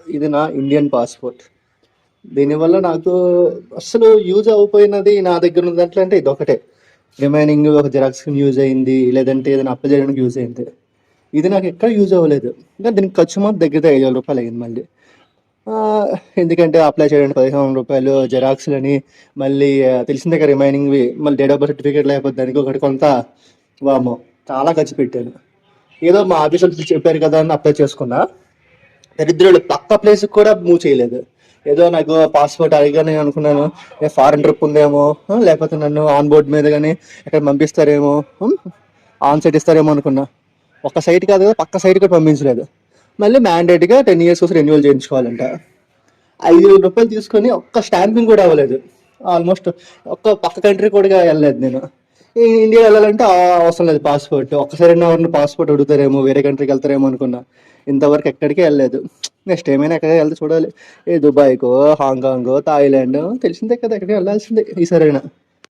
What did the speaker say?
ఇది నా Indian passport. దీనివల్ల నాకు అస్సలు యూజ్ అవ్వకపోయినది నా దగ్గర ఉన్న దాంట్లో అంటే ఇదొకటే. రిమైనింగ్ ఒక జిరాక్స్‌కి యూజ్ అయింది. లేదంటే ఏదైనా అప్లై చేయడానికి యూజ్ అయింది. ఇది నాకు ఎక్కడ యూజ్ అవ్వలేదు. ఇంకా దీనికి ఖర్చు మాత్రం దగ్గర దగ్గర రూ. 5,000 అయింది మళ్ళీ. ఎందుకంటే అప్లై చేయడానికి రూ. 1500 జిరాక్స్‌లని మళ్ళీ తెలిసిందే కదా రిమైనింగ్‌వి. మళ్ళీ డేట్ ఆఫ్ బర్త్ సర్టిఫికేట్ లేకపోతే దానికి ఒకటి కొంత వామ్మో! చాలా ఖర్చు పెట్టాను. ఏదో మా ఆఫీసోళ్ళు చెప్పారు కదా అని అప్లై చేసుకున్నా. దరిద్రులు పక్క ప్లేస్‌కి కూడా మూవ్ చేయలేదు. ఏదో నాకు పాస్‌పోర్ట్ అడిగాను అనుకున్నాను. ఫారెన్ ట్రిప్ ఉందేమో, లేకపోతే నన్ను ఆన్ బోర్డ్ మీద గాని ఎక్కడికి పంపిస్తారేమో, ఆన్ సైట్ ఇస్తారేమో అనుకున్నా. ఒక్క సైట్ కాదు కదా, పక్క సైట్ కూడా పంపించలేదు. మళ్ళీ మ్యాండేట్‌గా 10 ఇయర్స్ కోసం రెన్యువల్ చేయించుకోవాలంట. రూ. 5,000 తీసుకొని ఒక్క స్టాంపింగ్ కూడా అవ్వలేదు. ఆల్మోస్ట్ ఒక్క పక్క కంట్రీ కూడా వెళ్ళలేదు నేను. ఇండియా వెళ్ళాలంటే అవసరం లేదు పాస్పోర్ట్. ఒక్కసారైనా ఎవరిని పాస్పోర్ట్ అడుగుతారేమో, వేరే కంట్రీకి వెళ్తారేమో అనుకున్నా. ఇంతవరకు ఎక్కడికి వెళ్ళలేదు. నెక్స్ట్ ఏమైనా ఎక్కడికి వెళ్తే చూడాలి. ఏ దుబాయ్కో, హాంకాంగో, థాయిలాండ్ తెలిసిందే కదా, ఎక్కడికి వెళ్ళాల్సిందే ఈసారైనా.